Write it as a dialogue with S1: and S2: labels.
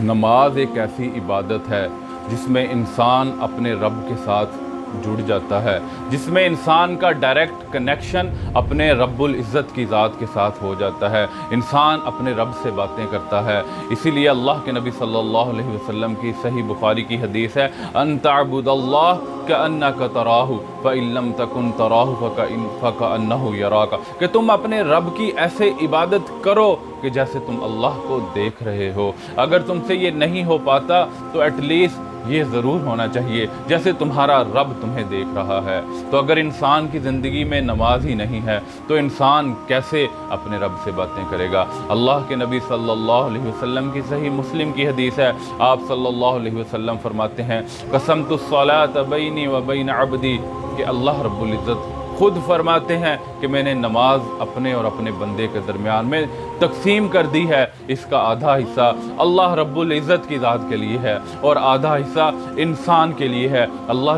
S1: नमाज एक ऐसी इबादत है जिसमें इंसान अपने रब के साथ जुड़ जाता है, जिसमें इंसान का डायरेक्ट कनेक्शन अपने रब्बुल इज़्ज़त की ज़ात के साथ हो जाता है। इंसान अपने रब से बातें करता है। इसीलिए अल्लाह के नबी सल्लल्लाहु अलैहि वसल्लम की सही बुखारी की हदीस है, अन तअबुदल्लाह कअन्नका तराहु फ़इन लम तकुन तराहु फ़कअन्नहु यराका, कि तुम अपने रब की ऐसे इबादत करो कि जैसे तुम अल्लाह को देख रहे हो। अगर तुमसे ये नहीं हो पाता तो एटलीस्ट ये ज़रूर होना चाहिए जैसे तुम्हारा रब तुम्हें देख रहा है। तो अगर इंसान की ज़िंदगी में नमाज ही नहीं है तो इंसान कैसे अपने रब से बातें करेगा। अल्लाह के नबी सल्लल्लाहु अलैहि वसल्लम की सही मुस्लिम की हदीस है, आप सल्लल्लाहु अलैहि वसल्लम फरमाते हैं, कसमतुस सलात बैनी व बैन अब्दी, कि अल्लाह रब्बुल इज़्ज़त खुद फरमाते हैं कि मैंने नमाज अपने और अपने बंदे के दरमियान में तकसीम कर दी है। इसका आधा हिस्सा अल्लाह रब्बुल इज़्ज़त की ज़ात के लिए है और आधा हिस्सा इंसान के लिए है। अल्लाह